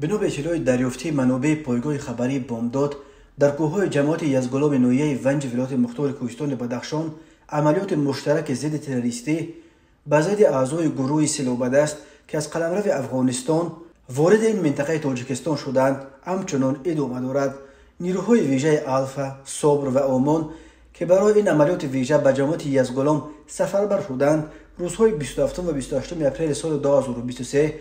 بنا به اطلاع دریافتی منابع پایگاه خبری بامداد، در کوههای جماعت یزگلام نویه ونج ولایت مختار کوهستان بدخشان عملیات مشترک ضد تروریستی به ضد اعضای گروه سیلوبدست که از قلمرو افغانستان وارد این منطقه تاجیکستان شدند همچنان ادامه دارد. نیروهای ویژه الفا، صبر و آمان که برای این عملیات ویژه به جماعت یزگلام سفربر شدند، روزهای 27 و 28 اپریل سال 2023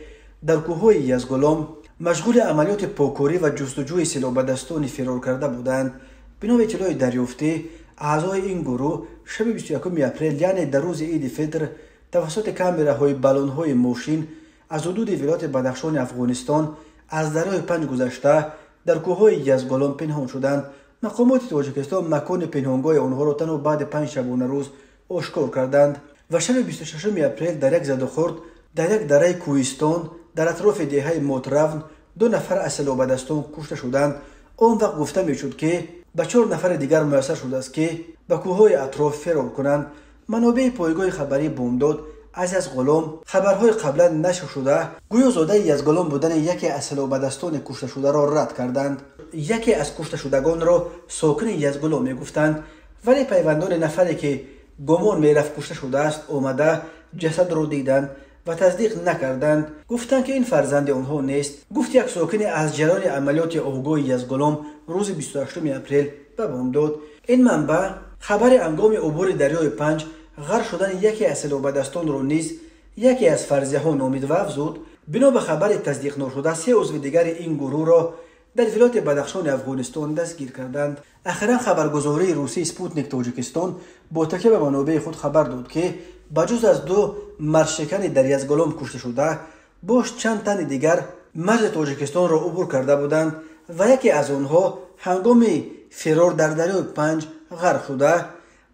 در کوههای یزگلام مشغول عملیات پاکوری و جستجوی سیلوبدستان فرار کرده بودند. بنا به اطلاع دریافتی، اعضای این گروه شب 21 اپریل یعنی در روز عید فطر توسط کامراهای بالون‌های ماشین از حدود ولایت بدخشان افغانستان از دریای پنج گذشته در کوههای یزگلام پنهان شدند. مقامات تاجیکستان مکان پنهانگاه آنها را تنها بعد 5 شبانه روز آشکار کردند و شب 26 اپریل در یک زد و خورد در یک دره کوهستان در اطراف دهه موترون 2 نفر از سیلوبدستان کشته شدند. آن وقت گفته میشد که به 4 نفر دیگر میسر شده است که به کوههای اطراف فرار کنند. منابع پایگاه خبری بامداد از غلام خبرهای قبلا نشر شده گویا زاده یزگلام بودن یکی از سیلوبدستان کشته شده را رد کردند. یکی از کشته شدگان را ساکن یزگلام میگفتند، ولی پیوندان نفری که گمان میرفت کشته شده است آمده جسد را دیدند و تصدیق نکردند. گفتند که این فرزند آنها نیست. گفت یک ساکن از جریان عملیات آگاه یزگلام روز 28 اپریل به بامداد. این منبع خبر هنگام عبور دریای پنج غرق شدن یکی از سیلوبدستان را نیز یکی از فرضیه ها نامید و افزود بنا به خبر تصدیق نشده 3 عضو دیگر این گروه را در ولایت بدخشان افغانستان دستگیر کردند. اخیرا خبرگزاری روسی سپوتنیک تاجیکستان با تکیه به منابع خود خبر داد که بجز از 2 مرشکن در یزگلام کشته شده باز چند تن دیگر مرز تاجیکستان را عبور کرده بودند و یکی از آنها هنگام فرار در دریای پنج غرق شده.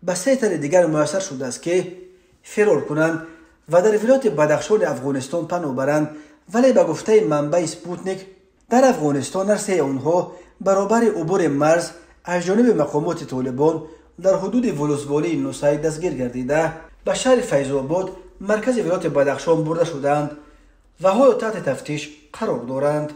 به 3 تن دیگر میسر شده است که فرار کنند و در ولایت بدخشان افغانستان پناه برند، ولی به گفته منبع سپوتنیک در افغانستان هر 3 آنها برابر عبور مرز از جانب مقامات طالبان در حدود ولسوالی نوسای دستگیر گردیده به شهر فیض‌آباد مرکز ولایت بدخشان برده شدند و حال تحت تفتیش قرار دارند.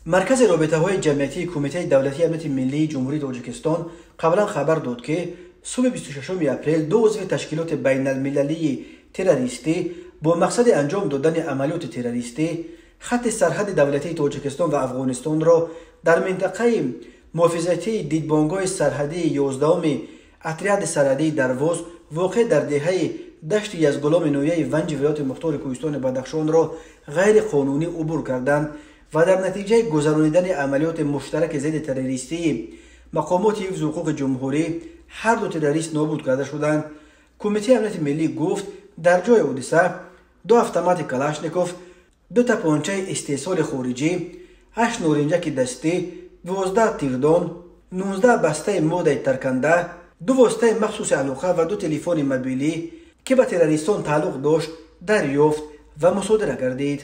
مرکز رابطه‌های جمعیتی کمیته دولتی امنیت ملی جمهوری تاجیکستان قبلا خبر داد که صبح 26 اپریل 2 عضو تشکیلات بین المللی تروریستی با مقصد انجام دادن عملیات تروریستی خط سرحد دولتی تاجیکستان و افغانستان را در منطقه محافظتی دیدبانگاه سرحدی 11 اتریاد سرحدی درواز واقع در دهه دشت یزگلام نویه ونج ولایت مختار کوهستان بدخشان را غیر قانونی عبور کردند و در نتیجه گذرانیدن عملیات مشترک ضد تروریستی مقامات حفظ حقوق جمهوری هر 2 تروریست نابود کرده شدند. کمیته امنیت ملی گفت در جای حادثه 2 اتومات کلاشنیکوف، 2 تپانچه استحصال خارجی، 8 نارنجک دستی، 12 تیردان، 19 بسته ماده ترکنده، 2 واسطه مخصوص علاقه و 2 تلفن موبیلی که به تروریستان تعلق داشت دریافت و مصادره گردید.